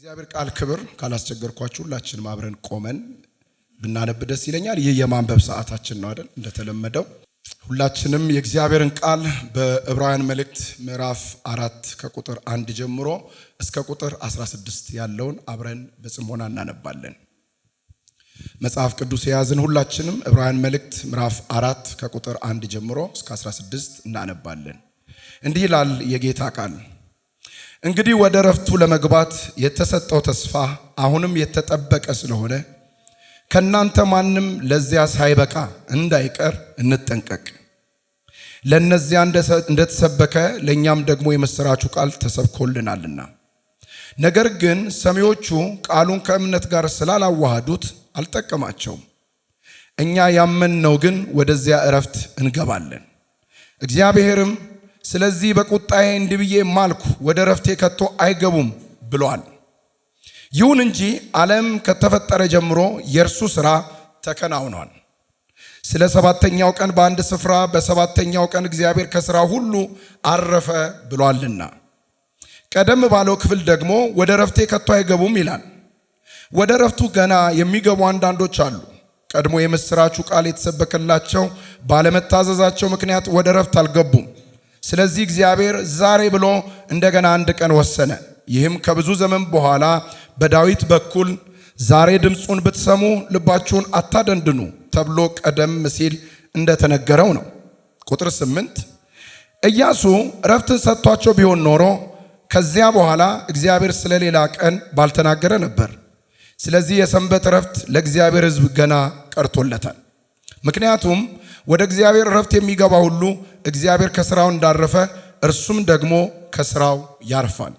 ለእግዚአብሔር ቃል ክብር ካላስቸገርኳችሁ ሁላችንም አብረን ቆመን ብናነብ ደስ ይለኛል። ይህ የማንበብ ሰዓታችን ነው አይደል? እንደተለመደው ሁላችንም የእግዚአብሔርን ቃል በዕብራውያን መልእክት ምዕራፍ 4 ከቁጥር 1 ጀምሮ እስከ ቁጥር 16 ያለውን አብረን በጽሞና እናነባለን። መጽሐፍ ቅዱስ የያዝን ሁላችንም ዕብራውያን መልእክት ምዕራፍ 4 ከቁጥር 1 ጀምሮ እስከ 16 እናነባለን። እንዲህ ይላል የጌታ ቃል። እንግዲህ ወደ ረፍቱ ለመግባት የተሰጠው ተስፋ አሁንም የተጠበቀ ስለሆነ ከናንተ ማንም ለዚያ ሳይበቃ እንዳይቀር እንጠንቀቅ። ለነዚያ እንደተሰበከ ለኛም ደግሞ የምስራቹ ቃል ተሰብኮልናልና። ነገር ግን ሰሚዎቹ ቃሉን ከእምነት ጋር ስላላዋሃዱት አልጠቀማቸውም። እኛ ያመንነው ግን ወደዚያ እረፍት እንገባለን። እግዚአብሔርም ስለዚህ በቁጣዬ እንዲህ ብዬ ማልኩ፣ ወደ ረፍቴ ከቶ አይገቡም ብሏል። ይሁን እንጂ ዓለም ከተፈጠረ ጀምሮ የእርሱ ሥራ ተከናውኗል። ስለ ሰባተኛው ቀን በአንድ ስፍራ በሰባተኛው ቀን እግዚአብሔር ከሥራ ሁሉ አረፈ ብሏልና። ቀደም ባለው ክፍል ደግሞ ወደ ረፍቴ ከቶ አይገቡም ይላል። ወደ ረፍቱ ገና የሚገቡ አንዳንዶች አሉ። ቀድሞ የምስራቹ ቃል የተሰበከላቸው ባለመታዘዛቸው ምክንያት ወደ ረፍት አልገቡም። ስለዚህ እግዚአብሔር ዛሬ ብሎ እንደገና አንድ ቀን ወሰነ። ይህም ከብዙ ዘመን በኋላ በዳዊት በኩል ዛሬ ድምፁን ብትሰሙ ልባችሁን አታደንድኑ ተብሎ ቀደም ሲል እንደተነገረው ነው። ቁጥር 8 ኢያሱ ረፍትን ሰጥቷቸው ቢሆን ኖሮ ከዚያ በኋላ እግዚአብሔር ስለሌላ ቀን ባልተናገረ ነበር። ስለዚህ የሰንበት ረፍት ለእግዚአብሔር ሕዝብ ገና ቀርቶለታል። ምክንያቱም ወደ እግዚአብሔር ረፍት የሚገባ ሁሉ እግዚአብሔር ከሥራው እንዳረፈ እርሱም ደግሞ ከሥራው ያርፋል።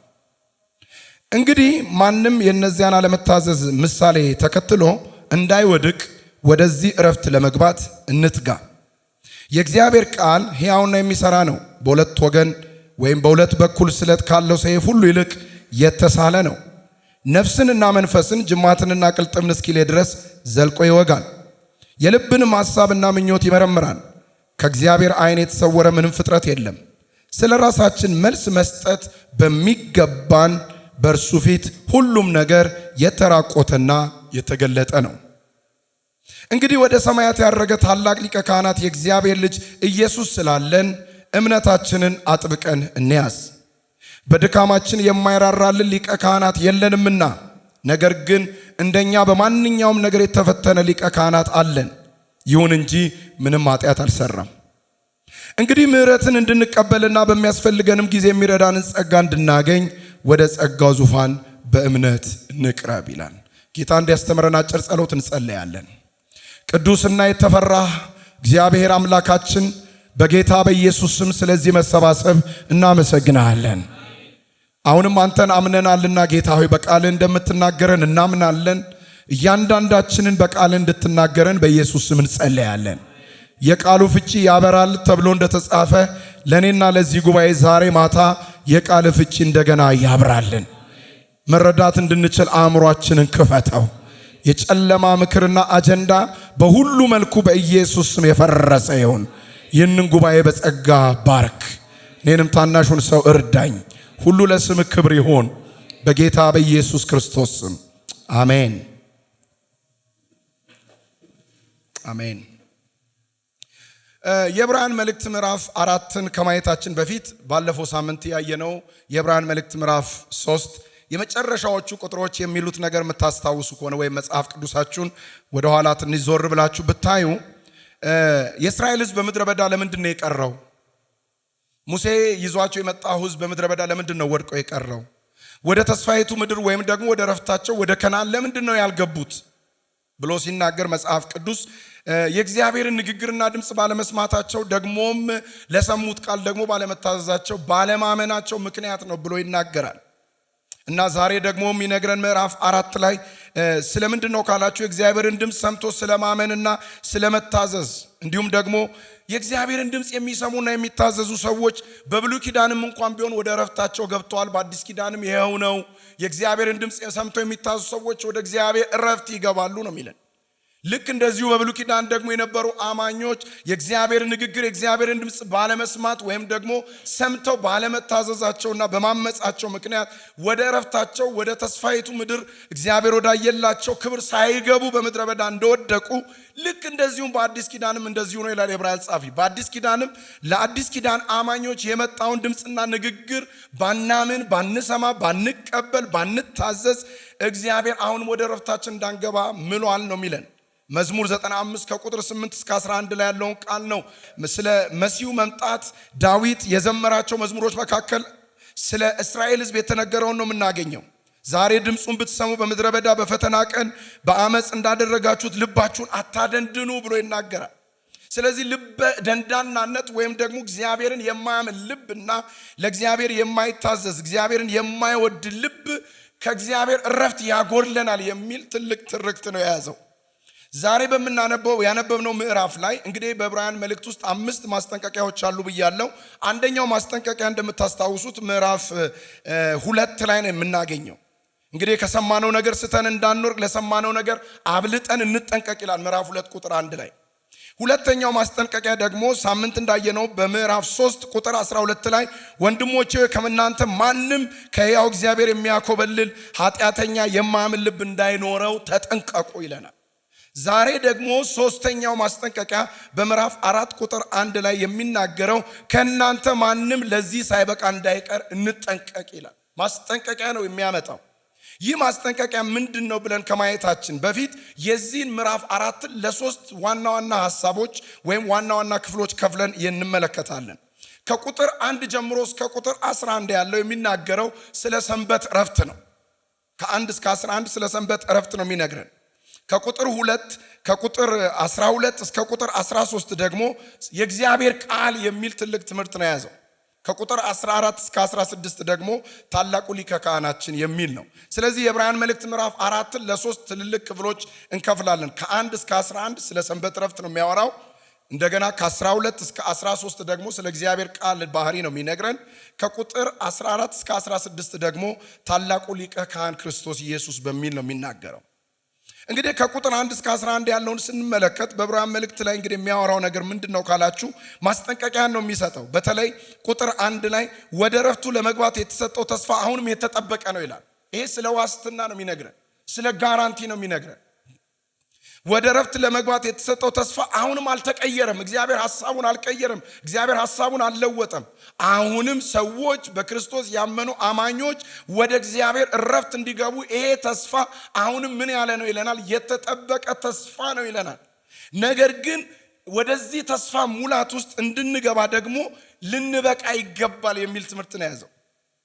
እንግዲህ ማንም የእነዚያን አለመታዘዝ ምሳሌ ተከትሎ እንዳይወድቅ ወደዚህ ረፍት ለመግባት እንትጋ። የእግዚአብሔር ቃል ሕያውና የሚሠራ ነው። በሁለት ወገን ወይም በሁለት በኩል ስለት ካለው ሰይፍ ሁሉ ይልቅ የተሳለ ነው። ነፍስንና መንፈስን ጅማትንና ቅልጥምን እስኪለይ ድረስ ዘልቆ ይወጋል። የልብንም ሐሳብና ምኞት ይመረምራል። ከእግዚአብሔር ዓይን የተሰወረ ምንም ፍጥረት የለም። ስለ ራሳችን መልስ መስጠት በሚገባን በእርሱ ፊት ሁሉም ነገር የተራቆተና የተገለጠ ነው። እንግዲህ ወደ ሰማያት ያረገ ታላቅ ሊቀ ካህናት የእግዚአብሔር ልጅ ኢየሱስ ስላለን እምነታችንን አጥብቀን እንያዝ። በድካማችን የማይራራልን ሊቀ ካህናት የለንምና፣ ነገር ግን እንደኛ በማንኛውም ነገር የተፈተነ ሊቀ ካህናት አለን። ይሁን እንጂ ምንም ኃጢአት አልሰራም። እንግዲህ ምሕረትን እንድንቀበልና በሚያስፈልገንም ጊዜ የሚረዳንን ጸጋ እንድናገኝ ወደ ጸጋው ዙፋን በእምነት እንቅረብ ይላል። ጌታ እንዲያስተምረን አጭር ጸሎት እንጸለያለን። ቅዱስና የተፈራህ እግዚአብሔር አምላካችን በጌታ በኢየሱስ ስም ስለዚህ መሰባሰብ እናመሰግናለን። አሁንም አንተን አምነናልና ጌታ ሆይ በቃልህ እንደምትናገረን እናምናለን። እያንዳንዳችንን በቃልህ እንድትናገረን በኢየሱስ ስም እንጸለያለን። የቃሉ ፍቺ ያበራል ተብሎ እንደተጻፈ ለኔና ለዚህ ጉባኤ ዛሬ ማታ የቃል ፍቺ እንደገና ያብራልን። መረዳት እንድንችል አእምሯችንን ክፈተው። የጨለማ ምክርና አጀንዳ በሁሉ መልኩ በኢየሱስ ስም የፈረሰ ይሁን። ይህንን ጉባኤ በጸጋ ባርክ። እኔንም ታናሹን ሰው እርዳኝ። ሁሉ ለስም ክብር ይሁን በጌታ በኢየሱስ ክርስቶስ ስም አሜን፣ አሜን። የዕብራውያን መልእክት ምዕራፍ 4ን ከማየታችን በፊት ባለፈው ሳምንት ያየነው የዕብራውያን መልእክት ምዕራፍ 3 የመጨረሻዎቹ ቁጥሮች የሚሉት ነገር የምታስታውሱ ከሆነ ወይም መጽሐፍ ቅዱሳችሁን ወደ ኋላ ትንሽ ዞር ብላችሁ ብታዩ የእስራኤል ሕዝብ በምድረ በዳ ለምንድን ነው የቀረው? ሙሴ ይዟቸው የመጣው ሕዝብ በምድረ በዳ ለምንድን ነው ወድቆ የቀረው? ወደ ተስፋይቱ ምድር ወይም ደግሞ ወደ ረፍታቸው ወደ ከናን ለምንድን ነው ያልገቡት ብሎ ሲናገር መጽሐፍ ቅዱስ የእግዚአብሔርን ንግግርና ድምፅ ባለመስማታቸው ደግሞም ለሰሙት ቃል ደግሞ ባለመታዘዛቸው ባለማመናቸው ምክንያት ነው ብሎ ይናገራል። እና ዛሬ ደግሞ የሚነግረን ምዕራፍ 4 ላይ ስለምንድን ነው ካላችሁ የእግዚአብሔርን ድምፅ ሰምቶ ስለማመንና ስለመታዘዝ እንዲሁም ደግሞ የእግዚአብሔርን ድምፅ የሚሰሙና የሚታዘዙ ሰዎች በብሉይ ኪዳንም እንኳን ቢሆን ወደ ረፍታቸው ገብተዋል። በአዲስ ኪዳንም ይኸው ነው። የእግዚአብሔርን ድምፅ ሰምቶ የሚታዘዙ ሰዎች ወደ እግዚአብሔር ረፍት ይገባሉ ነው የሚለን። ልክ እንደዚሁ በብሉይ ኪዳን ደግሞ የነበሩ አማኞች የእግዚአብሔር ንግግር የእግዚአብሔርን ድምጽ ባለመስማት ወይም ደግሞ ሰምተው ባለመታዘዛቸውና በማመጻቸው ምክንያት ወደ ዕረፍታቸው ወደ ተስፋይቱ ምድር እግዚአብሔር ወዳየላቸው ክብር ሳይገቡ በምድረ በዳ እንደወደቁ ልክ እንደዚሁም በአዲስ ኪዳንም እንደዚሁ ነው ይላል የዕብራውያን ጻፊ። በአዲስ ኪዳንም ለአዲስ ኪዳን አማኞች የመጣውን ድምጽና ንግግር ባናምን፣ ባንሰማ፣ ባንቀበል፣ ባንታዘዝ እግዚአብሔር አሁን ወደ ዕረፍታችን እንዳንገባ ምሏል ነው የሚለን። መዝሙር 95 ከቁጥር 8 እስከ 11 ላይ ያለውን ቃል ነው። ስለ መሲሁ መምጣት ዳዊት የዘመራቸው መዝሙሮች መካከል ስለ እስራኤል ሕዝብ የተነገረውን ነው የምናገኘው። ዛሬ ድምፁን ብትሰሙ በምድረ በዳ በፈተና ቀን በአመፅ እንዳደረጋችሁት ልባችሁን አታደንድኑ ብሎ ይናገራል። ስለዚህ ልበ ደንዳናነት ወይም ደግሞ እግዚአብሔርን የማያምን ልብና ለእግዚአብሔር የማይታዘዝ እግዚአብሔርን የማይወድ ልብ ከእግዚአብሔር ዕረፍት ያጎድለናል የሚል ትልቅ ትርክት ነው የያዘው። ዛሬ ያነበብነው ምዕራፍ ላይ እንግዲህ በዕብራውያን መልእክት ውስጥ 5 ማስጠንቀቂያዎች አሉ ብያለሁ። አንደኛው ማስጠንቀቂያ እንደምታስታውሱት ምዕራፍ 2 ላይ ነው የምናገኘው። እንግዲህ ከሰማነው ነገር ስተን እንዳንወርቅ ለሰማነው ነገር አብልጠን እንጠንቀቅ ይላል ምዕራፍ 2 ቁጥር 1 ላይ። ሁለተኛው ማስጠንቀቂያ ደግሞ ሳምንት እንዳየነው በምዕራፍ 3 ቁጥር 12 ላይ ወንድሞቼ ከእናንተ ማንም ከሕያው እግዚአብሔር የሚያኮበልል ኃጢአተኛ የማያምን ልብ እንዳይኖረው ተጠንቀቁ ይለናል። ዛሬ ደግሞ ሶስተኛው ማስጠንቀቂያ በምዕራፍ 4 ቁጥር 1 ላይ የሚናገረው ከእናንተ ማንም ለዚህ ሳይበቃ እንዳይቀር እንጠንቀቅ ይላል። ማስጠንቀቂያ ነው የሚያመጣው። ይህ ማስጠንቀቂያ ምንድን ነው ብለን ከማየታችን በፊት የዚህን ምዕራፍ 4 ለሶስት ዋና ዋና ሐሳቦች ወይም ዋና ዋና ክፍሎች ከፍለን እንመለከታለን። ከቁጥር 1 ጀምሮ እስከ ቁጥር 11 ያለው የሚናገረው ስለ ሰንበት ዕረፍት ነው። ከ1 እስከ 11 ስለ ሰንበት ዕረፍት ነው የሚነግረን። ከቁጥር 2 ከቁጥር 12 እስከ ቁጥር 13 ደግሞ የእግዚአብሔር ቃል የሚል ትልቅ ትምህርት ነው የያዘው። ከቁጥር 14 እስከ 16 ደግሞ ታላቁ ሊቀ ካህናችን የሚል ነው። ስለዚህ የዕብራውያን መልእክት ምዕራፍ 4ን ለሶስት ትልልቅ ክፍሎች እንከፍላለን። ከ1 እስከ 11 ስለ ሰንበት ዕረፍት ነው የሚያወራው። እንደገና ከ12 እስከ 13 ደግሞ ስለ እግዚአብሔር ቃል ባህሪ ነው የሚነግረን። ከቁጥር 14 እስከ 16 ደግሞ ታላቁ ሊቀ ካህን ክርስቶስ ኢየሱስ በሚል ነው የሚናገረው። እንግዲህ ከቁጥር 1 እስከ 11 ያለውን ስንመለከት በዕብራውያን መልእክት ላይ እንግዲህ የሚያወራው ነገር ምንድነው ካላችሁ ማስጠንቀቂያን ነው የሚሰጠው። በተለይ ቁጥር 1 ላይ ወደ ዕረፍቱ ለመግባት የተሰጠው ተስፋ አሁንም የተጠበቀ ነው ይላል። ይሄ ስለ ዋስትና ነው የሚነግረን፣ ስለ ጋራንቲ ነው የሚነግረን። ወደ ዕረፍት ለመግባት የተሰጠው ተስፋ አሁንም አልተቀየረም። እግዚአብሔር ሐሳቡን አልቀየረም። እግዚአብሔር ሐሳቡን አልለወጠም። አሁንም ሰዎች በክርስቶስ ያመኑ አማኞች ወደ እግዚአብሔር ዕረፍት እንዲገቡ ይሄ ተስፋ አሁንም ምን ያለ ነው ይለናል? የተጠበቀ ተስፋ ነው ይለናል። ነገር ግን ወደዚህ ተስፋ ሙላት ውስጥ እንድንገባ ደግሞ ልንበቃ ይገባል የሚል ትምህርት ነው የያዘው።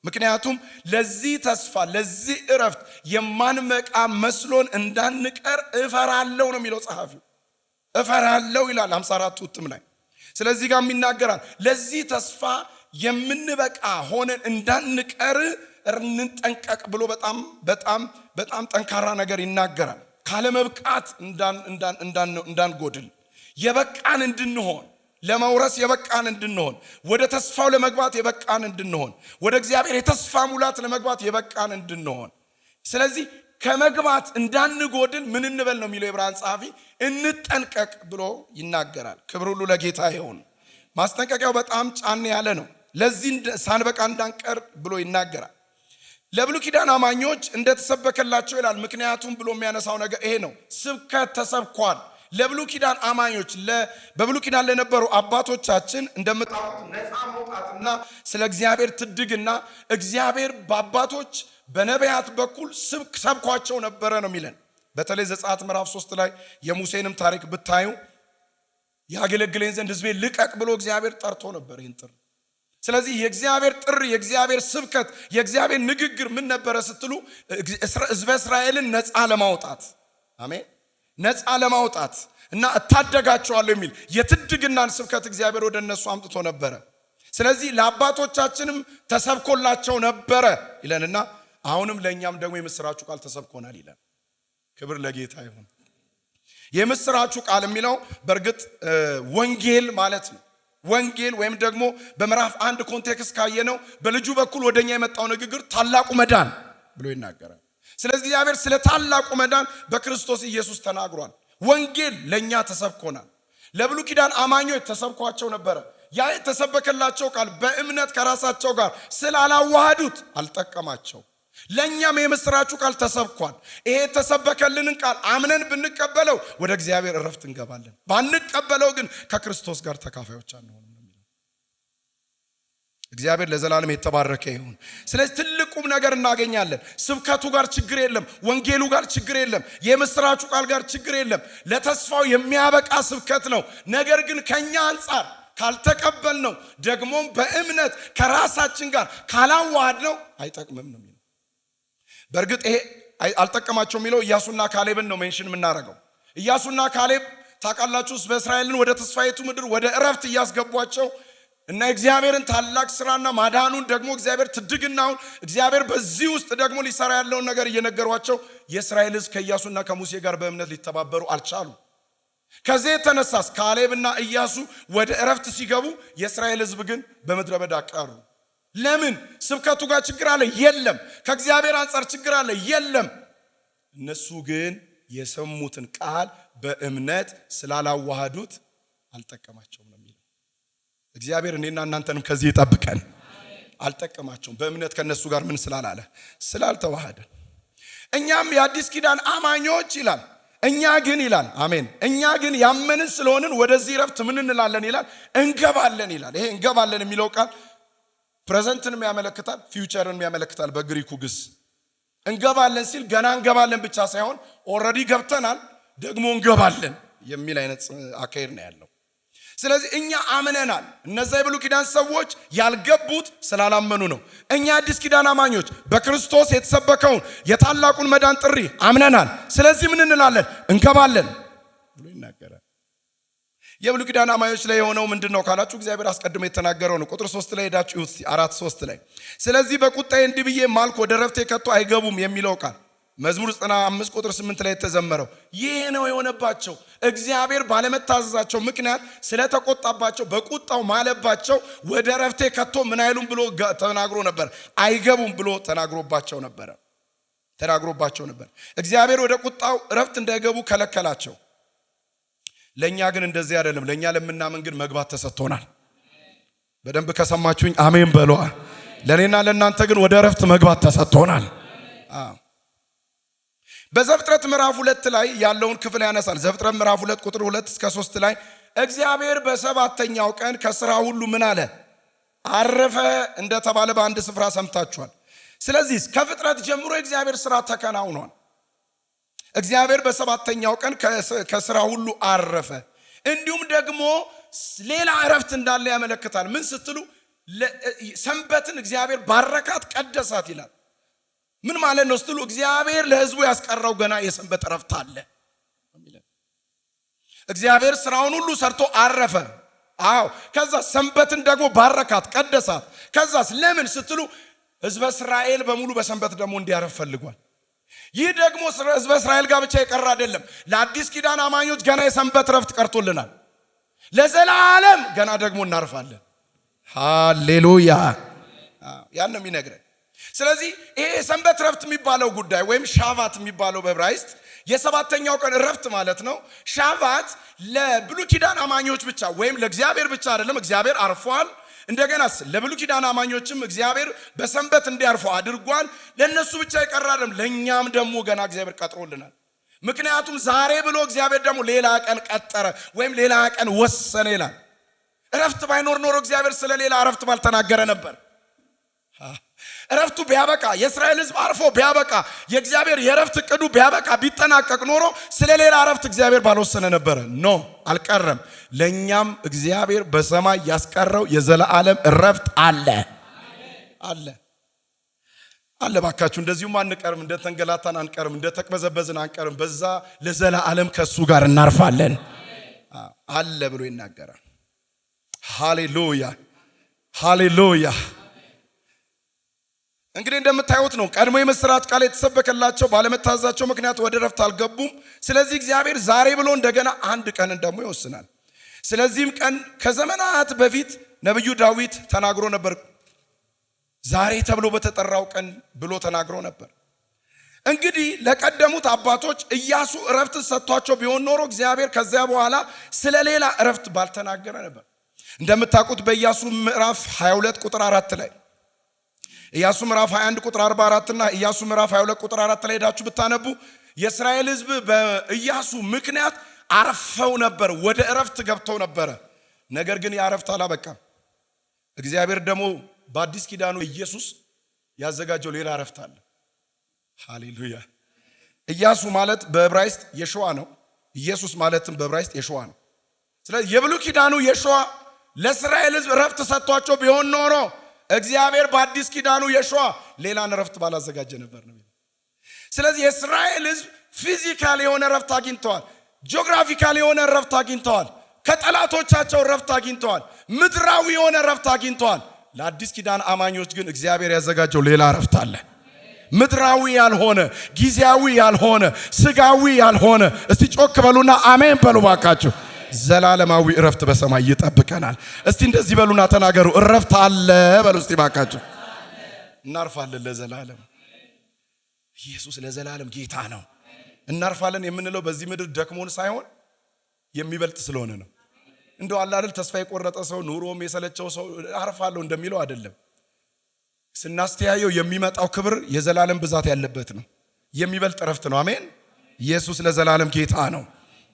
ምክንያቱም ለዚህ ተስፋ ለዚህ ዕረፍት የማንበቃ መስሎን እንዳንቀር እፈራለሁ ነው የሚለው ጸሐፊው። እፈራለሁ ይላል 54 እትም ላይ። ስለዚህ ጋር ይናገራል ለዚህ ተስፋ የምንበቃ ሆነን እንዳንቀር እንጠንቀቅ ብሎ በጣም ጠንካራ ነገር ይናገራል። ካለመብቃት እንዳንጎድል የበቃን እንድንሆን፣ ለመውረስ የበቃን እንድንሆን፣ ወደ ተስፋው ለመግባት የበቃን እንድንሆን፣ ወደ እግዚአብሔር የተስፋ ሙላት ለመግባት የበቃን እንድንሆን። ስለዚህ ከመግባት እንዳንጎድል ምን እንበል ነው የሚለው የዕብራውያን ጸሐፊ? እንጠንቀቅ ብሎ ይናገራል። ክብር ሁሉ ለጌታ ይሁን። ማስጠንቀቂያው በጣም ጫን ያለ ነው። ለዚህ ሳንበቃ እንዳንቀር ብሎ ይናገራል። ለብሉይ ኪዳን አማኞች እንደተሰበከላቸው ይላል። ምክንያቱም ብሎ የሚያነሳው ነገር ይሄ ነው። ስብከት ተሰብኳል ለብሉይ ኪዳን አማኞች። በብሉይ ኪዳን ለነበሩ አባቶቻችን እንደምታውቁት ነፃ መውጣትና ስለ እግዚአብሔር ትድግና እግዚአብሔር በአባቶች በነቢያት በኩል ሰብኳቸው ነበረ ነው የሚለን። በተለይ ዘጸአት ምዕራፍ 3 ላይ የሙሴንም ታሪክ ብታዩ ያገለግለኝ ዘንድ ሕዝቤን ልቀቅ ብሎ እግዚአብሔር ጠርቶ ነበር ይህን ጥሪ። ስለዚህ የእግዚአብሔር ጥሪ፣ የእግዚአብሔር ስብከት፣ የእግዚአብሔር ንግግር ምን ነበረ ስትሉ ሕዝበ እስራኤልን ነፃ ለማውጣት አሜን፣ ነፃ ለማውጣት እና እታደጋቸዋለሁ የሚል የትድግናን ስብከት እግዚአብሔር ወደ እነሱ አምጥቶ ነበረ። ስለዚህ ለአባቶቻችንም ተሰብኮላቸው ነበረ ይለንና አሁንም ለእኛም ደግሞ የምስራቹ ቃል ተሰብኮናል ይለን። ክብር ለጌታ ይሁን። የምስራቹ ቃል የሚለው በእርግጥ ወንጌል ማለት ነው። ወንጌል ወይም ደግሞ በምዕራፍ 1 ኮንቴክስት ካየነው በልጁ በኩል ወደኛ የመጣው ንግግር ታላቁ መዳን ብሎ ይናገራል። ስለዚህ እግዚአብሔር ስለ ታላቁ መዳን በክርስቶስ ኢየሱስ ተናግሯል። ወንጌል ለኛ ተሰብኮናል። ለብሉይ ኪዳን አማኞች ተሰብኳቸው ነበረ። ያ የተሰበከላቸው ቃል በእምነት ከራሳቸው ጋር ስላላዋሃዱት አልጠቀማቸው። ለኛም የምስራቹ ቃል ተሰብኳል። ይሄ የተሰበከልንን ቃል አምነን ብንቀበለው ወደ እግዚአብሔር እረፍት እንገባለን። ባንቀበለው ግን ከክርስቶስ ጋር ተካፋዮች አንሆንም። እግዚአብሔር ለዘላለም የተባረከ ይሁን። ስለዚህ ትልቁም ነገር እናገኛለን። ስብከቱ ጋር ችግር የለም፣ ወንጌሉ ጋር ችግር የለም፣ የምስራቹ ቃል ጋር ችግር የለም። ለተስፋው የሚያበቃ ስብከት ነው። ነገር ግን ከኛ አንጻር ካልተቀበልነው ደግሞም በእምነት ከራሳችን ጋር ካላዋሃድነው አይጠቅምም ነው የሚለው። በእርግጥ ይሄ አልጠቀማቸው የሚለው ኢያሱና ካሌብን ነው ሜንሽን የምናደርገው። ኢያሱና ካሌብ ታውቃላችሁ በእስራኤልን ወደ ተስፋይቱ ምድር ወደ እረፍት እያስገቧቸው እና እግዚአብሔርን ታላቅ ስራና ማዳኑን ደግሞ እግዚአብሔር ትድግናውን እግዚአብሔር በዚህ ውስጥ ደግሞ ሊሰራ ያለውን ነገር እየነገሯቸው የእስራኤል ሕዝብ ከኢያሱና ከሙሴ ጋር በእምነት ሊተባበሩ አልቻሉም። ከዚህ የተነሳስ ካሌብና ኢያሱ ወደ እረፍት ሲገቡ የእስራኤል ሕዝብ ግን በምድረ በዳ ቀሩ። ለምን? ስብከቱ ጋር ችግር አለ? የለም። ከእግዚአብሔር አንጻር ችግር አለ? የለም። እነሱ ግን የሰሙትን ቃል በእምነት ስላላዋሃዱት አልጠቀማቸውም ነው የሚለው። እግዚአብሔር እኔና እናንተንም ከዚህ ይጠብቀን። አልጠቀማቸውም። በእምነት ከነሱ ጋር ምን ስላላለ? ስላልተዋሃደ። እኛም የአዲስ ኪዳን አማኞች ይላል እኛ ግን ይላል አሜን፣ እኛ ግን ያመንን ስለሆንን ወደዚህ እረፍት ምን እንላለን ይላል? እንገባለን ይላል። ይሄ እንገባለን የሚለው ቃል ፕሬዘንትንም ያመለክታል፣ ፊውቸርን ያመለክታል። በግሪኩ ግስ እንገባለን ሲል ገና እንገባለን ብቻ ሳይሆን ኦልሬዲ ገብተናል ደግሞ እንገባለን የሚል አይነት አካሄድ ነው ያለው። ስለዚህ እኛ አምነናል። እነዛ የብሉይ ኪዳን ሰዎች ያልገቡት ስላላመኑ ነው። እኛ አዲስ ኪዳን አማኞች በክርስቶስ የተሰበከውን የታላቁን መዳን ጥሪ አምነናል። ስለዚህ ምን እንላለን? እንገባለን ብሎ ይናገራል። የብሉይ ኪዳን አማኞች ላይ የሆነው ምንድነው ካላችሁ እግዚአብሔር አስቀድሞ የተናገረው ነው። ቁጥር 3 ላይ ሄዳችሁ 4:3 ላይ ስለዚህ በቁጣዬ እንዲህ ብዬ ማልኩ ወደ ረፍቴ ከቶ አይገቡም የሚለው ቃል መዝሙር 95 ቁጥር 8 ላይ የተዘመረው ይሄ ነው የሆነባቸው። እግዚአብሔር ባለመታዘዛቸው ምክንያት ስለተቆጣባቸው በቁጣው ማለባቸው ወደ ረፍቴ ከቶ ምን አይሉም ብሎ ተናግሮ ነበር። አይገቡም ብሎ ተናግሮባቸው ነበር። እግዚአብሔር ወደ ቁጣው ረፍት እንዳይገቡ ከለከላቸው። ለኛ ግን እንደዚህ አይደለም። ለኛ ለምናምን ግን መግባት ተሰጥቶናል። በደንብ ከሰማችሁኝ አሜን በሉ። ለኔና ለእናንተ ግን ወደ ረፍት መግባት ተሰጥቶናል። በዘፍጥረት ምዕራፍ 2 ላይ ያለውን ክፍል ያነሳል። ዘፍጥረት ምዕራፍ 2 ቁጥር 2 እስከ 3 ላይ እግዚአብሔር በሰባተኛው ቀን ከሥራ ሁሉ ምን አለ? አረፈ እንደተባለ በአንድ ስፍራ ሰምታችኋል። ስለዚህ ከፍጥረት ጀምሮ የእግዚአብሔር ሥራ ተከናውኗል። እግዚአብሔር በሰባተኛው ቀን ከሥራ ሁሉ አረፈ። እንዲሁም ደግሞ ሌላ እረፍት እንዳለ ያመለክታል። ምን ስትሉ ሰንበትን እግዚአብሔር ባረካት፣ ቀደሳት ይላል። ምን ማለት ነው ስትሉ እግዚአብሔር ለሕዝቡ ያስቀረው ገና የሰንበት እረፍት አለ። እግዚአብሔር ስራውን ሁሉ ሰርቶ አረፈ። አዎ ከዛ ሰንበትን ደግሞ ባረካት፣ ቀደሳት። ከዛስ ለምን ስትሉ ሕዝበ እስራኤል በሙሉ በሰንበት ደግሞ እንዲያረፍ ፈልጓል። ይህ ደግሞ ሕዝበ እስራኤል ጋር ብቻ የቀረ አይደለም። ለአዲስ ኪዳን አማኞች ገና የሰንበት እረፍት ቀርቶልናል። ለዘላለም ገና ደግሞ እናርፋለን። ሃሌሉያ። ያን ነው የሚነግረን። ስለዚህ ይሄ የሰንበት እረፍት የሚባለው ጉዳይ ወይም ሻባት የሚባለው በዕብራይስጥ የሰባተኛው ቀን እረፍት ማለት ነው። ሻባት ለብሉይ ኪዳን አማኞች ብቻ ወይም ለእግዚአብሔር ብቻ አይደለም። እግዚአብሔር አርፏል። እንደገናስ ለብሉይ ኪዳን አማኞችም እግዚአብሔር በሰንበት እንዲያርፉ አድርጓል። ለነሱ ብቻ የቀረ አይደለም፣ ለኛም ደግሞ ገና እግዚአብሔር ቀጥሮልናል። ምክንያቱም ዛሬ ብሎ እግዚአብሔር ደግሞ ሌላ ቀን ቀጠረ ወይም ሌላ ቀን ወሰነ ይላል። እረፍት ባይኖር ኖሮ እግዚአብሔር ስለ ሌላ እረፍት ባልተናገረ ነበር። እረፍቱ ቢያበቃ የእስራኤል ሕዝብ አርፎ ቢያበቃ የእግዚአብሔር የእረፍት ዕቅዱ ቢያበቃ ቢጠናቀቅ ኖሮ ስለ ሌላ እረፍት እግዚአብሔር ባልወሰነ ነበረ። ኖ አልቀረም። ለኛም እግዚአብሔር በሰማይ ያስቀረው የዘላለም እረፍት አለ። ባካችሁ እንደዚሁም አንቀርም፣ እንደተንገላታን አንቀርም፣ እንደተቅበዘበዝን አንቀርም። በዛ ለዘላለም ከሱ ጋር እናርፋለን አለ ብሎ ይናገራል። ሃሌሉያ። እንግዲህ እንደምታዩት ነው። ቀድሞ የምስራች ቃል የተሰበከላቸው ባለመታዘዛቸው ምክንያት ወደ ረፍት አልገቡም። ስለዚህ እግዚአብሔር ዛሬ ብሎ እንደገና አንድ ቀንን ደግሞ ይወስናል። ስለዚህም ቀን ከዘመናት በፊት ነብዩ ዳዊት ተናግሮ ነበር። ዛሬ ተብሎ በተጠራው ቀን ብሎ ተናግሮ ነበር። እንግዲህ ለቀደሙት አባቶች ኢያሱ እረፍት ሰጥቷቸው ቢሆን ኖሮ እግዚአብሔር ከዚያ በኋላ ስለሌላ እረፍት ባልተናገረ ነበር። እንደምታውቁት በኢያሱ ምዕራፍ 22 ቁጥር 4 ላይ ኢያሱ ምዕራፍ 21 ቁጥር 44 እና ኢያሱ ምዕራፍ 22 ቁጥር 4 ላይ ሄዳችሁ ብታነቡ የእስራኤል ሕዝብ በኢያሱ ምክንያት አርፈው ነበር፣ ወደ እረፍት ገብተው ነበር። ነገር ግን ያረፍት አላበቃም። እግዚአብሔር ደግሞ በአዲስ ኪዳኑ ኢየሱስ ያዘጋጀው ሌላ እረፍት አለ። ሃሌሉያ። ኢያሱ ማለት በዕብራይስጥ የሾዋ ነው። ኢየሱስ ማለትም በዕብራይስጥ የሾዋ ነው። ስለዚህ የብሉይ ኪዳኑ የሾዋ ለእስራኤል ሕዝብ እረፍት ሰጥቷቸው ቢሆን ኖሮ እግዚአብሔር በአዲስ ኪዳኑ የሾዋ ሌላን እረፍት ባላዘጋጀ ነበር ነው። ስለዚህ የእስራኤል ሕዝብ ፊዚካል የሆነ እረፍት አግኝተዋል። ጂኦግራፊካል የሆነ እረፍት አግኝተዋል። ከጠላቶቻቸው እረፍት አግኝተዋል። ምድራዊ የሆነ እረፍት አግኝተዋል። ለአዲስ ኪዳን አማኞች ግን እግዚአብሔር ያዘጋጀው ሌላ እረፍት አለ። ምድራዊ ያልሆነ፣ ጊዜያዊ ያልሆነ፣ ስጋዊ ያልሆነ። እስቲ ጮክ በሉና አሜን በሉ ባካችሁ። ዘላለማዊ እረፍት በሰማይ ይጠብቀናል። እስቲ እንደዚህ በሉና ተናገሩ፣ እረፍት አለ በሉ እስቲ ባካችሁ። እናርፋለን ለዘላለም። ኢየሱስ ለዘላለም ጌታ ነው። እናርፋለን የምንለው በዚህ ምድር ደክሞን ሳይሆን የሚበልጥ ስለሆነ ነው። እንደው አለ አይደል ተስፋ የቆረጠ ሰው ኑሮም የሰለቸው ሰው አርፋለሁ እንደሚለው አይደለም። ስናስተያየው የሚመጣው ክብር የዘላለም ብዛት ያለበት ነው። የሚበልጥ እረፍት ነው። አሜን። ኢየሱስ ለዘላለም ጌታ ነው።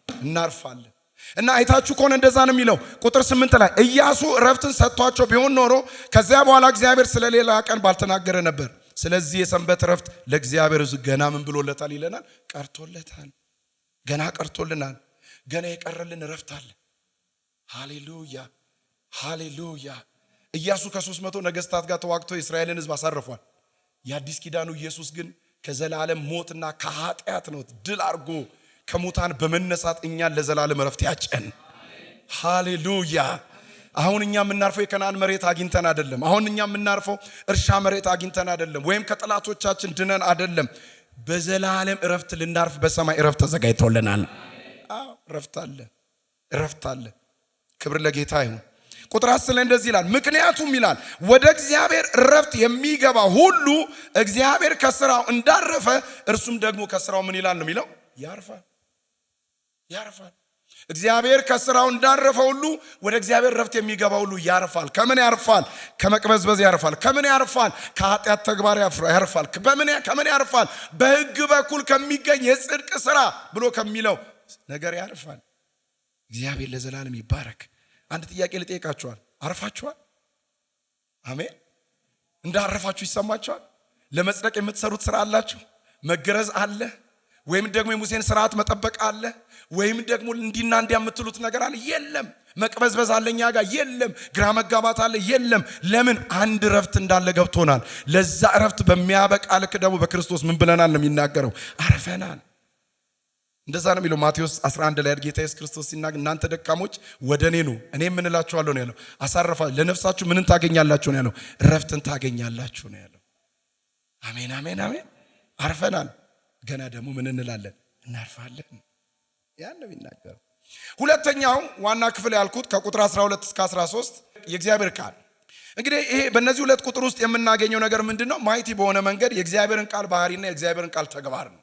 እናርፋለን እና አይታችሁ ከሆነ እንደዛ ነው የሚለው ቁጥር 8 ላይ ኢያሱ እረፍትን ሰጥቷቸው ቢሆን ኖሮ ከዚያ በኋላ እግዚአብሔር ስለሌላ ቀን ባልተናገረ ነበር። ስለዚህ የሰንበት እረፍት ለእግዚአብሔር ገና ምን ብሎለታል ይለናል? ቀርቶለታል። ገና ቀርቶልናል። ገና የቀረልን እረፍት አለ። ሃሌሉያ ሃሌሉያ። ኢያሱ ከ300 ነገስታት ጋር ተዋግቶ የእስራኤልን ሕዝብ አሳርፏል። የአዲስ ኪዳኑ ኢየሱስ ግን ከዘላለም ሞትና ከኃጢአት ነው ድል አድርጎ ከሙታን በመነሳት እኛን ለዘላለም እረፍት ያጨን። ሃሌሉያ። አሁን እኛ የምናርፈው የከናን መሬት አግኝተን አይደለም። አሁን እኛ የምናርፈው እርሻ መሬት አግኝተን አይደለም፣ ወይም ከጠላቶቻችን ድነን አይደለም። በዘላለም እረፍት ልናርፍ በሰማይ እረፍት ተዘጋጅቶልናል። እረፍት አለ፣ እረፍት አለ። ክብር ለጌታ ይሁን። ቁጥር 10 ላይ እንደዚህ ይላል፣ ምክንያቱም ይላል ወደ እግዚአብሔር እረፍት የሚገባ ሁሉ እግዚአብሔር ከስራው እንዳረፈ እርሱም ደግሞ ከስራው ምን ይላል ነው የሚለው? ያርፋል፣ ያርፋል። እግዚአብሔር ከስራው እንዳረፈ ሁሉ ወደ እግዚአብሔር እረፍት የሚገባ ሁሉ ያርፋል። ከምን ያርፋል? ከመቅበዝበዝ ያርፋል። ከምን ያርፋል? ከኃጢአት ተግባር ያርፋል። ከምን ያርፋል? በሕግ በኩል ከሚገኝ የጽድቅ ስራ ብሎ ከሚለው ነገር ያርፋል። እግዚአብሔር ለዘላለም ይባረክ። አንድ ጥያቄ ልጠይቃችኋል። አርፋችኋል? አሜን። እንዳረፋችሁ ይሰማችኋል? ለመጽደቅ የምትሰሩት ስራ አላችሁ? መገረዝ አለ ወይም ደግሞ የሙሴን ስርዓት መጠበቅ አለ ወይም ደግሞ እንዲና እንዲያ የምትሉት ነገር አለ? የለም። መቅበዝበዝ አለኛ ጋር የለም። ግራ መጋባት አለ? የለም። ለምን? አንድ እረፍት እንዳለ ገብቶናል። ለዛ እረፍት በሚያበቃ ልክ ደግሞ በክርስቶስ ምን ብለናል ነው የሚናገረው? አርፈናል። እንደዛ ነው የሚለው ማቴዎስ 11 ላይ ጌታ ኢየሱስ ክርስቶስ ሲናገር እናንተ ደካሞች ወደ እኔ ኑ እኔ ምን እላችኋለሁ ነው ያለው? አሳርፋለሁ። ለነፍሳችሁ ምንን ታገኛላችሁ ነው ያለው? እረፍትን ታገኛላችሁ ነው ያለው። አሜን አሜን አሜን። አርፈናል። ገና ደግሞ ምን እንላለን? እናርፋለን። ያን ነው የሚናገረው። ሁለተኛው ዋና ክፍል ያልኩት ከቁጥር 12 እስከ 13 የእግዚአብሔር ቃል። እንግዲህ ይሄ በእነዚህ ሁለት ቁጥር ውስጥ የምናገኘው ነገር ምንድነው? ማይቲ በሆነ መንገድ የእግዚአብሔርን ቃል ባህሪና የእግዚአብሔርን ቃል ተግባር ነው።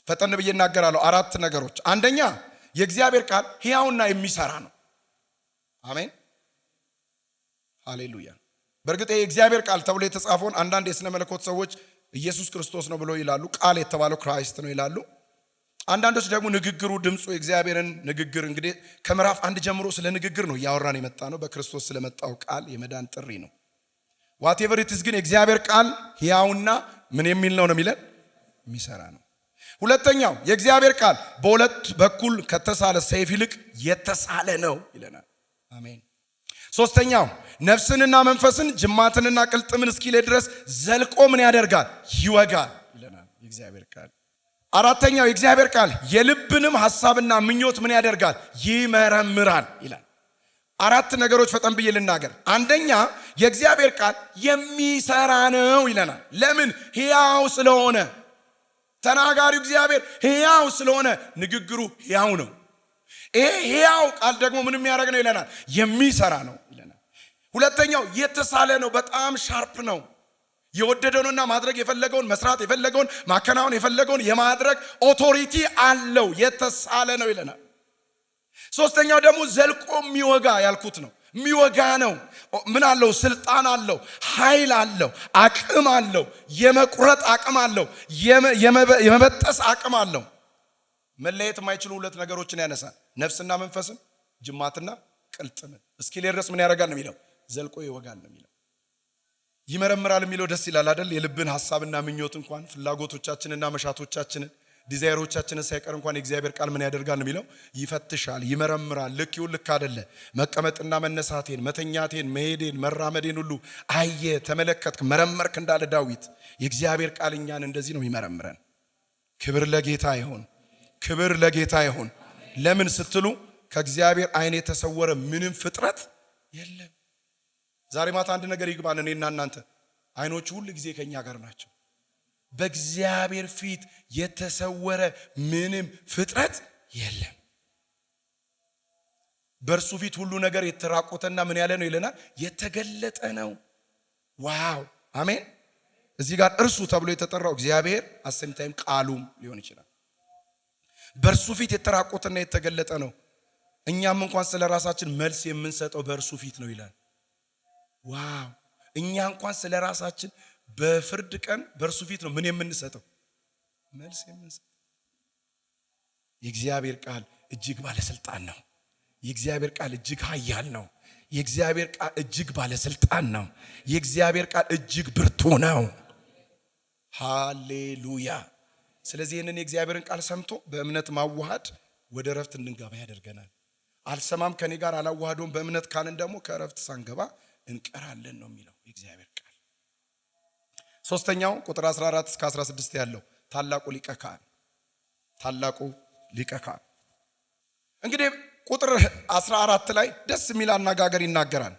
ፈጠን ብዬ እናገራለሁ። 4 ነገሮች። አንደኛ የእግዚአብሔር ቃል ሕያውና የሚሰራ ነው። አሜን ሃሌሉያ። በእርግጥ የእግዚአብሔር ቃል ተብሎ የተጻፈውን አንዳንድ የሥነ መለኮት ሰዎች ኢየሱስ ክርስቶስ ነው ብሎ ይላሉ። ቃል የተባለው ክራይስት ነው ይላሉ። አንዳንዶች ደግሞ ንግግሩ ድምፁ የእግዚአብሔርን ንግግር እንግዲህ ከምዕራፍ 1 ጀምሮ ስለ ንግግር ነው እያወራን የመጣ ነው። በክርስቶስ ስለመጣው ቃል የመዳን ጥሪ ነው። ዋቴቨር ኢትስ ግን የእግዚአብሔር ቃል ሕያውና ምን የሚል ነው የሚለን? የሚሰራ ነው። ሁለተኛው የእግዚአብሔር ቃል በሁለት በኩል ከተሳለ ሰይፍ ይልቅ የተሳለ ነው ይለናል። አሜን። ሶስተኛው ነፍስንና መንፈስን ጅማትንና ቅልጥምን እስኪለይ ድረስ ዘልቆ ምን ያደርጋል? ይወጋል ይለናል የእግዚአብሔር ቃል። አራተኛው የእግዚአብሔር ቃል የልብንም ሐሳብና ምኞት ምን ያደርጋል? ይመረምራል ይላል። 4 ነገሮች ፈጠን ብዬ ልናገር። አንደኛ የእግዚአብሔር ቃል የሚሰራ ነው ይለናል። ለምን? ሕያው ስለሆነ። ተናጋሪው እግዚአብሔር ሕያው ስለሆነ ንግግሩ ሕያው ነው። ይሄ ሕያው ቃል ደግሞ ምን የሚያደርግ ነው ይለናል? የሚሰራ ነው ይለናል። ሁለተኛው የተሳለ ነው። በጣም ሻርፕ ነው። የወደደውንና ማድረግ የፈለገውን መስራት የፈለገውን ማከናወን የፈለገውን የማድረግ ኦቶሪቲ አለው፣ የተሳለ ነው ይለናል። ሶስተኛው ደግሞ ዘልቆ የሚወጋ ያልኩት ነው። የሚወጋ ነው። ምን አለው? ስልጣን አለው፣ ኃይል አለው፣ አቅም አለው፣ የመቁረጥ አቅም አለው፣ የመበጠስ አቅም አለው። መለየት የማይችሉ ሁለት ነገሮችን ያነሳል፣ ነፍስና መንፈስን፣ ጅማትና ቅልጥምን። እስኪ ድረስ ምን ያደርጋል ነው የሚለው? ዘልቆ ይወጋል ነው የሚለው። ይመረምራል የሚለው ደስ ይላል አይደል? የልብን ሐሳብና ምኞት እንኳን ፍላጎቶቻችንና መሻቶቻችንን ዲዛይሮቻችንን ሳይቀር እንኳን የእግዚአብሔር ቃል ምን ያደርጋል ነው የሚለው? ይፈትሻል፣ ይመረምራል። ልክ ይሁን ልክ አይደለ፣ መቀመጥና መነሳቴን፣ መተኛቴን፣ መሄዴን፣ መራመዴን ሁሉ አየ፣ ተመለከትክ፣ መረመርክ እንዳለ ዳዊት የእግዚአብሔር ቃል እኛን እንደዚህ ነው የሚመረምረን። ክብር ለጌታ ይሁን፣ ክብር ለጌታ ይሁን። ለምን ስትሉ ከእግዚአብሔር ዓይን የተሰወረ ምንም ፍጥረት የለም። ዛሬ ማታ አንድ ነገር ይግባን። እኔና እናንተ ዓይኖቹ ሁሉ ጊዜ ከኛ ጋር ናቸው። በእግዚአብሔር ፊት የተሰወረ ምንም ፍጥረት የለም። በእርሱ ፊት ሁሉ ነገር የተራቆተና ምን ያለ ነው ይለናል? የተገለጠ ነው። ዋው አሜን። እዚህ ጋር እርሱ ተብሎ የተጠራው እግዚአብሔር አሰምታይም ቃሉም ሊሆን ይችላል። በእርሱ ፊት የተራቆተና የተገለጠ ነው። እኛም እንኳን ስለ ራሳችን መልስ የምንሰጠው በእርሱ ፊት ነው ይላል። ዋው እኛ እንኳን ስለ ራሳችን በፍርድ ቀን በእርሱ ፊት ነው ምን የምንሰጠው? መልስ የምንሰጠው። የእግዚአብሔር ቃል እጅግ ባለስልጣን ነው። የእግዚአብሔር ቃል እጅግ ኃያል ነው። የእግዚአብሔር ቃል እጅግ ባለስልጣን ነው። የእግዚአብሔር ቃል እጅግ ብርቱ ነው። ሃሌሉያ። ስለዚህ ይህንን የእግዚአብሔርን ቃል ሰምቶ በእምነት ማዋሃድ ወደ ረፍት እንድንገባ ያደርገናል። አልሰማም ከኔ ጋር አላዋሃዶም በእምነት ካልን ደግሞ ከረፍት ሳንገባ እንቀራለን ነው የሚለው የእግዚአብሔር ቃል። ሶስተኛው ቁጥር 14 እስከ 16 ያለው ታላቁ ሊቀ ካህን፣ ታላቁ ሊቀ ካህን። እንግዲህ ቁጥር 14 ላይ ደስ የሚል አነጋገር ይናገራል።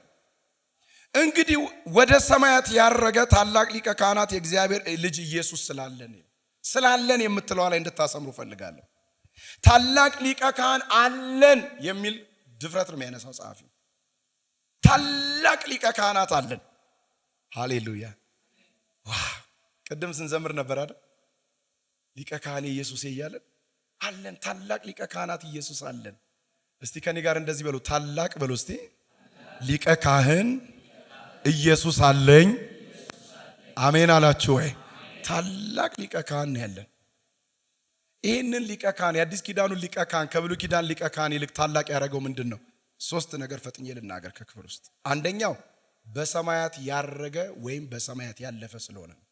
እንግዲህ ወደ ሰማያት ያረገ ታላቅ ሊቀ ካህናት የእግዚአብሔር ልጅ ኢየሱስ ስላለን የምትለው ላይ እንድታሰምሩ ፈልጋለሁ። ታላቅ ሊቀ ካህን አለን የሚል ድፍረት ነው የሚያነሳው ጸሐፊው። ታላቅ ሊቀ ካህናት አለን። ሃሌሉያ። ዋው ቅድም ስንዘምር ነበር አይደል? ሊቀ ካህን ኢየሱስ እያለን አለን። ታላቅ ሊቀ ካህናት ኢየሱስ አለን። እስቲ ከኔ ጋር እንደዚህ በሉ፣ ታላቅ በሉ እስቲ። ሊቀ ካህን ኢየሱስ አለኝ። አሜን አላችሁ ወይ? ታላቅ ሊቀ ካህን ያለን። ይህንን ሊቀ ካህን የአዲስ ኪዳኑን ሊቀ ካህን ከብሉይ ኪዳን ሊቀ ካህን ይልቅ ታላቅ ያደረገው ምንድን ነው? ሶስት ነገር ፈጥኜ ልናገር ከክፍል ውስጥ። አንደኛው በሰማያት ያረገ ወይም በሰማያት ያለፈ ስለሆነ ነው።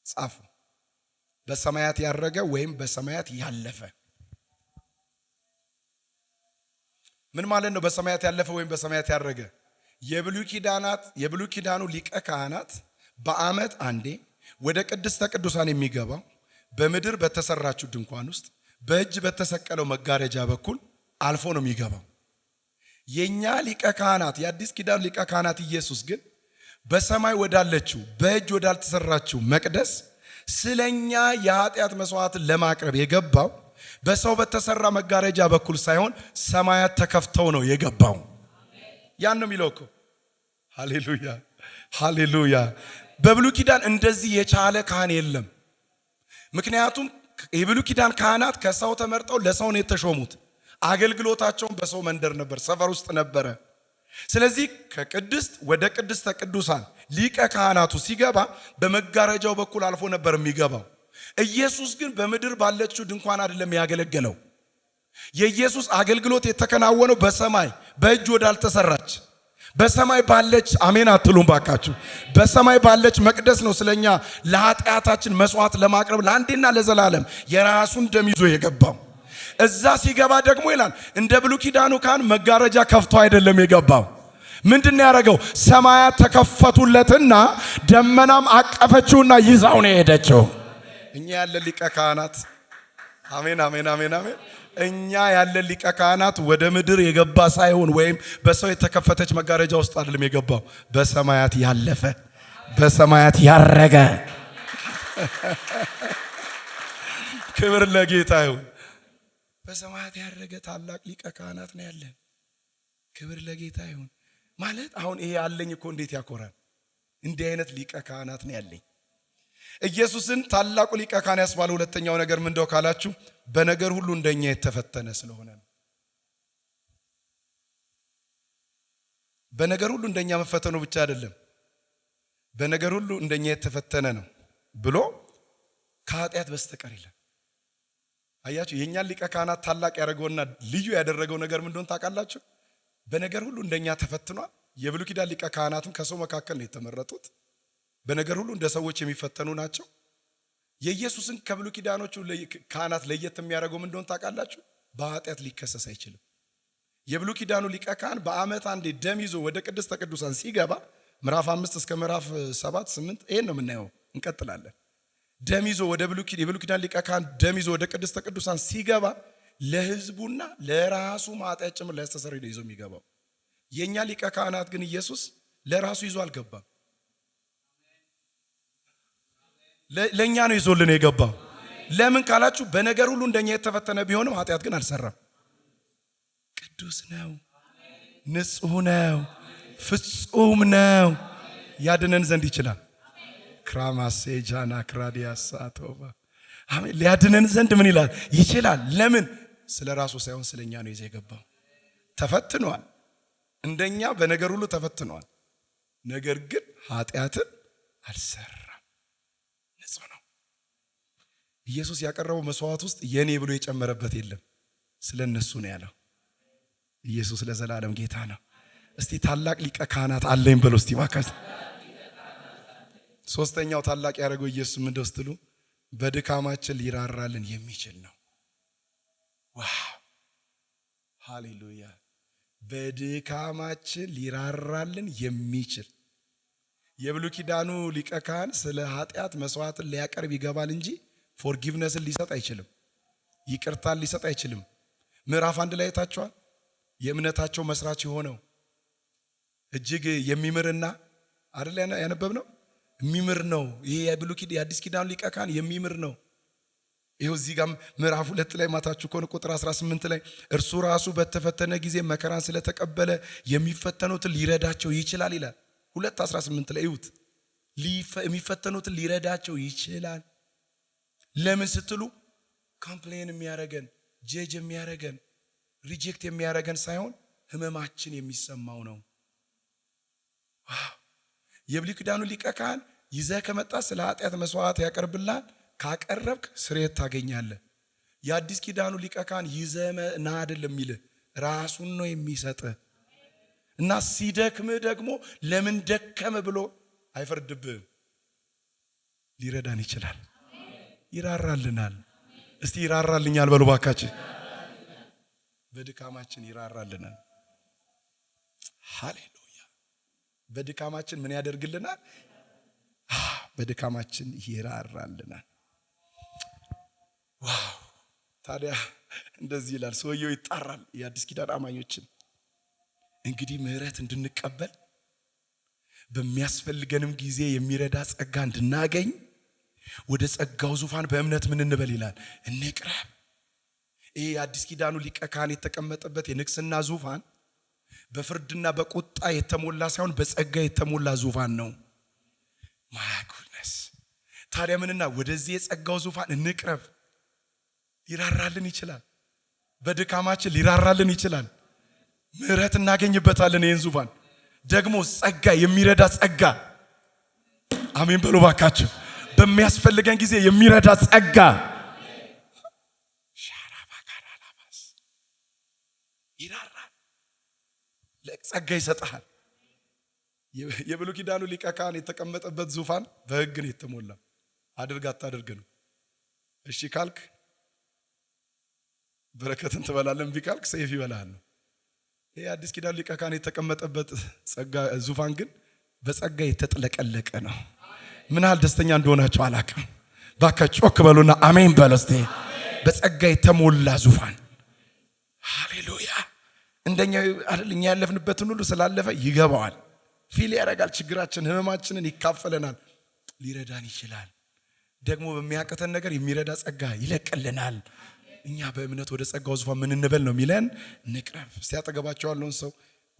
ጻፉ። በሰማያት ያረገ ወይም በሰማያት ያለፈ ምን ማለት ነው? በሰማያት ያለፈ ወይም በሰማያት ያረገ። የብሉይ ኪዳኑ ሊቀ ካህናት በዓመት አንዴ ወደ ቅድስተ ቅዱሳን የሚገባው በምድር በተሰራችው ድንኳን ውስጥ በእጅ በተሰቀለው መጋረጃ በኩል አልፎ ነው የሚገባው። የኛ ሊቀ ካህናት የአዲስ ኪዳን ሊቀ ካህናት ኢየሱስ ግን በሰማይ ወዳለችው በእጅ ወዳልተሰራችው መቅደስ ስለኛ የኃጢአት መስዋዕትን ለማቅረብ የገባው በሰው በተሰራ መጋረጃ በኩል ሳይሆን ሰማያት ተከፍተው ነው የገባው። ያን ነው የሚለው እኮ። ሃሌሉያ ሃሌሉያ። በብሉይ ኪዳን እንደዚህ የቻለ ካህን የለም። ምክንያቱም የብሉይ ኪዳን ካህናት ከሰው ተመርጠው ለሰው ነው የተሾሙት። አገልግሎታቸውን በሰው መንደር ነበር፣ ሰፈር ውስጥ ነበረ። ስለዚህ ከቅድስት ወደ ቅድስተ ቅዱሳን ሊቀ ካህናቱ ሲገባ በመጋረጃው በኩል አልፎ ነበር የሚገባው። ኢየሱስ ግን በምድር ባለችው ድንኳን አይደለም ያገለገለው። የኢየሱስ አገልግሎት የተከናወነው በሰማይ በእጅ ወዳልተሰራች በሰማይ ባለች፣ አሜን አትሉም ባካችሁ? በሰማይ ባለች መቅደስ ነው ስለኛ ለኃጢአታችን መስዋዕት ለማቅረብ ለአንዴና ለዘላለም የራሱን ደም ይዞ የገባው። እዛ ሲገባ ደግሞ ይላል እንደ ብሉይ ኪዳኑ ካህን መጋረጃ ከፍቶ አይደለም የገባው። ምንድነው ያደረገው? ሰማያት ተከፈቱለትና ደመናም አቀፈችውና ይዛው ነው የሄደችው። እኛ ያለ ሊቀ ካህናት አሜን አሜን አሜን አሜን። እኛ ያለ ሊቀ ካህናት ወደ ምድር የገባ ሳይሆን ወይም በሰው የተከፈተች መጋረጃ ውስጥ አይደለም የገባው። በሰማያት ያለፈ በሰማያት ያረገ ክብር ለጌታ ይሁን። በሰማያት ያረገ ታላቅ ሊቀ ካህናት ነው ያለን። ክብር ለጌታ ይሁን። ማለት አሁን ይሄ ያለኝ እኮ እንዴት ያኮራል! እንዲህ አይነት ሊቀ ካህናት ነው ያለኝ። ኢየሱስን ታላቁ ሊቀ ካህን ያስባለው ሁለተኛው ነገር ምን እንደው ካላችሁ በነገር ሁሉ እንደኛ የተፈተነ ስለሆነ ነው። በነገር ሁሉ እንደኛ መፈተኑ ብቻ አይደለም፣ በነገር ሁሉ እንደኛ የተፈተነ ነው ብሎ ከኃጢአት በስተቀር ይላል። አያችሁ የኛን ሊቀ ካህናት ታላቅ ያደረገውና ልዩ ያደረገው ነገር ምን እንደሆነ ታውቃላችሁ? በነገር ሁሉ እንደኛ ተፈትኗል። የብሉይ ኪዳን ሊቀ ካህናቱም ከሰው መካከል ነው የተመረጡት። በነገር ሁሉ እንደ ሰዎች የሚፈተኑ ናቸው። የኢየሱስን ከብሉይ ኪዳኖቹ ካህናት ለየት የሚያደርገው ምን እንደሆነ ታውቃላችሁ? በኃጢአት ሊከሰስ አይችልም። የብሉይ ኪዳኑ ሊቀ ካህን በዓመት አንዴ ደም ይዞ ወደ ቅድስተ ቅዱሳን ሲገባ ምዕራፍ 5 እስከ ምዕራፍ 7 8 ይሄን ነው የምናየው። እንቀጥላለን። ደም ይዞ ወደ የብሉይ ኪዳን ሊቀ ካህን ደም ይዞ ወደ ቅድስተ ቅዱሳን ሲገባ ለሕዝቡና ለራሱ ኃጢአት ጭምር ሊያስተሰርይ ነው ይዞ የሚገባው። የኛ ሊቀ ካህናት ግን ኢየሱስ ለራሱ ይዞ አልገባም። ለኛ ነው ይዞልን የገባው። ለምን ካላችሁ በነገር ሁሉ እንደኛ የተፈተነ ቢሆንም ኃጢአት ግን አልሰራም። ቅዱስ ነው፣ ንጹህ ነው፣ ፍጹም ነው። ያድነን ዘንድ ይችላል። ክራማሴ ጃና ክራዲያሳ ቶባ አሜን። ሊያድነን ዘንድ ምን ይላል? ይችላል። ለምን? ስለ ራሱ ሳይሆን ስለኛ ነው ይዞ የገባው። ተፈትኗል። እንደኛ በነገር ሁሉ ተፈትኗል። ነገር ግን ኃጢአትን አልሰራም። ንጹህ ነው። ኢየሱስ ያቀረበው መስዋዕት ውስጥ የኔ ብሎ የጨመረበት የለም። ስለነሱ ነው ያለው። ኢየሱስ ለዘላለም ጌታ ነው። እስቲ ታላቅ ሊቀ ካህናት አለኝ በለው እስቲ ባካችሁ። ሶስተኛው ታላቅ ያደረገው ኢየሱስ ምን እንደው ስትሉ በድካማችን ሊራራልን የሚችል ነው። ዋው ሃሌሉያ! በድካማችን ሊራራልን የሚችል። የብሉይ ኪዳኑ ሊቀ ካህን ስለ ኃጢአት መስዋዕትን ሊያቀርብ ይገባል እንጂ ፎርጊቭነስን ሊሰጥ አይችልም። ይቅርታን ሊሰጥ አይችልም። ምዕራፍ 1 ላይ ታችኋል። የእምነታቸው መስራች የሆነው እጅግ የሚምርና አይደል ያነበብነው የሚምር ነው። ይሄ የብሉይ ኪዳን የአዲስ ኪዳን ሊቀ ካህን የሚምር ነው። ይሄው እዚህ ጋር ምዕራፍ 2 ላይ ማታችሁ ከሆነ ቁጥር 18 ላይ እርሱ ራሱ በተፈተነ ጊዜ መከራን ስለተቀበለ የሚፈተኑትን ሊረዳቸው ይችላል ይላል። 2:18 ላይ እዩት። የሚፈተኑትን ሊረዳቸው ይችላል። ለምን ስትሉ ኮምፕሌን የሚያረገን ጄጅ የሚያረገን ሪጀክት የሚያረገን ሳይሆን ህመማችን የሚሰማው ነው። የብሉይ ኪዳኑ ሊቀ ካህን ይዘህ ከመጣ ስለ ኃጢአት መስዋዕት ያቀርብልሃል። ካቀረብክ ስርየት ታገኛለህ። የአዲስ ኪዳኑ ሊቀ ካህን ይዘህ ና አይደለም የሚልህ ራሱን ነው የሚሰጥህ። እና ሲደክምህ ደግሞ ለምን ደከመ ብሎ አይፈርድብህም። ሊረዳን ይችላል። ይራራልናል። እስቲ ይራራልኛል በሉ ባካችን። በድካማችን ይራራልናል። ሃሌሉያ! በድካማችን ምን ያደርግልናል? በድካማችን ይራራልናል። ዋው! ታዲያ እንደዚህ ይላል። ሰውየው ይጣራል የአዲስ ኪዳን አማኞችን እንግዲህ ምህረት እንድንቀበል በሚያስፈልገንም ጊዜ የሚረዳ ጸጋ እንድናገኝ ወደ ጸጋው ዙፋን በእምነት ምን እንበል ይላል? እንቅረብ። ይሄ የአዲስ ኪዳኑ ሊቀ ካህን የተቀመጠበት የንግስና ዙፋን በፍርድና በቁጣ የተሞላ ሳይሆን በጸጋ የተሞላ ዙፋን ነው። ማጉነስ ታዲያ ምንና ወደዚህ የጸጋው ዙፋን እንቅረብ። ሊራራልን ይችላል። በድካማችን ሊራራልን ይችላል። ምህረት እናገኝበታለን። ይህን ዙፋን ደግሞ ጸጋ፣ የሚረዳ ጸጋ። አሜን በሉ ባካችሁ። በሚያስፈልገን ጊዜ የሚረዳ ጸጋ ይራራል። ጸጋ ይሰጣል። የብሉይ ኪዳኑ ሊቀ ካህን የተቀመጠበት ዙፋን በሕግ ነው የተሞላ። አድርግ አታድርግ ነው። እሺ ካልክ በረከትን ትበላለህ፣ እምቢ ካልክ ሰይፍ ይበላል ነው። ይሄ አዲስ ኪዳን ሊቀ ካህን የተቀመጠበት ጸጋ ዙፋን ግን በጸጋ የተጥለቀለቀ ነው። ምን ያህል ደስተኛ እንደሆናችሁ አላውቅም። ባካችሁ ጮክ በሉና አሜን በሉ እስቲ። በጸጋ የተሞላ ዙፋን ሃሌሉያ። እንደኛ አይደል? እኛ ያለፍንበትን ሁሉ ስላለፈ ይገባዋል፣ ፊል ያደርጋል፣ ችግራችን ህመማችንን ይካፈለናል፣ ሊረዳን ይችላል። ደግሞ በሚያቀተን ነገር የሚረዳ ጸጋ ይለቅልናል። እኛ በእምነት ወደ ጸጋው ዙፋን ምን እንበል ነው የሚለን? ንቅረብ። እስቲ ያጠገባቸው ያለውን ሰው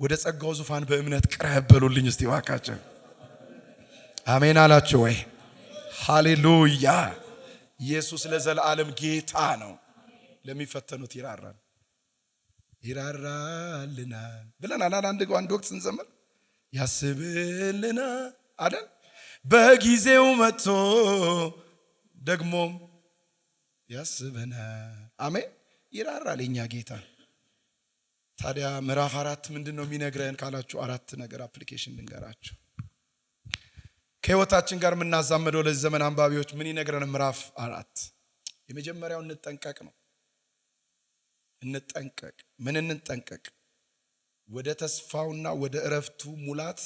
ወደ ጸጋው ዙፋን በእምነት ቅረብ በሉልኝ እስቲ ባካችሁ። አሜን አላችሁ ወይ? ሃሌሉያ። ኢየሱስ ለዘላለም ጌታ ነው። ለሚፈተኑት ይራራል ይራራልናል ብለናል። አንድ ወቅት ስንዘምር ያስብልናል አይደል? በጊዜው መጥቶ ደግሞም ያስበናል። አሜን። ይራራል የኛ ጌታ። ታዲያ ምዕራፍ 4 ምንድን ነው የሚነግረን ካላችሁ 4 ነገር አፕሊኬሽን ልንገራችሁ። ከህይወታችን ጋር የምናዛመደው ለዚህ ዘመን አንባቢዎች ምን ይነግረን? ምዕራፍ 4 የመጀመሪያው እንጠንቀቅ ነው። እንጠንቀቅ። ምን እንጠንቀቅ? ወደ ተስፋውና ወደ እረፍቱ ሙላት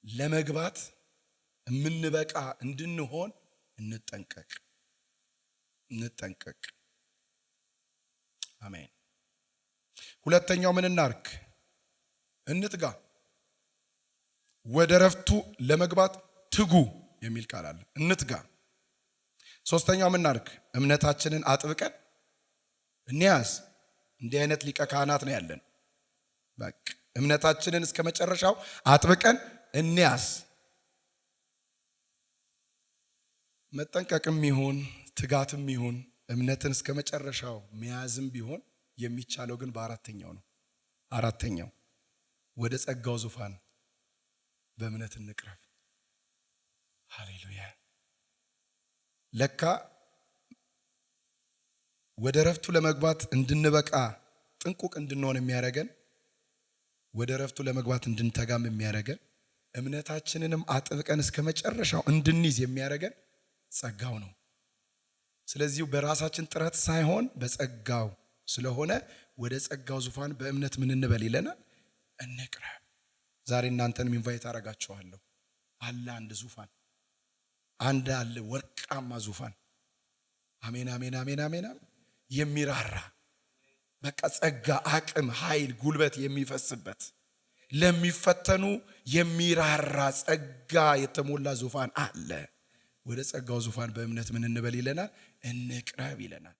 ለመግባት የምንበቃ እንድንሆን እንጠንቀቅ። እንጠንቀቅ። አሜን። ሁለተኛው ምን እናርግ? እንትጋ። ወደ እረፍቱ ለመግባት ትጉ የሚል ቃል አለ። እንትጋ። ሶስተኛው ምን እናርግ? እምነታችንን አጥብቀን እንያዝ። እንዲህ አይነት ሊቀ ካህናት ነው ያለን። በቃ እምነታችንን እስከ መጨረሻው አጥብቀን እንያዝ። መጠንቀቅም ይሁን ትጋትም ይሁን እምነትን እስከ መጨረሻው መያዝም ቢሆን የሚቻለው ግን በአራተኛው ነው። አራተኛው ወደ ጸጋው ዙፋን በእምነት እንቅረብ። ሃሌሉያ። ለካ ወደ እረፍቱ ለመግባት እንድንበቃ ጥንቁቅ እንድንሆን የሚያደርገን፣ ወደ እረፍቱ ለመግባት እንድንተጋም የሚያደርገን፣ እምነታችንንም አጥብቀን እስከ መጨረሻው እንድንይዝ የሚያደርገን ጸጋው ነው። ስለዚህ በራሳችን ጥረት ሳይሆን በጸጋው ስለሆነ ወደ ጸጋው ዙፋን በእምነት ምን እንበል ይለናል? እንቅረብ። ዛሬ እናንተንም ኢንቫይት አደርጋችኋለሁ። አለ አንድ ዙፋን፣ አንድ አለ ወርቃማ ዙፋን። አሜን አሜን አሜን አሜን። የሚራራ በቃ ጸጋ፣ አቅም፣ ኃይል፣ ጉልበት የሚፈስበት ለሚፈተኑ የሚራራ ጸጋ የተሞላ ዙፋን አለ። ወደ ጸጋው ዙፋን በእምነት ምን እንበል ይለናል? እንቅረብ ይለናል።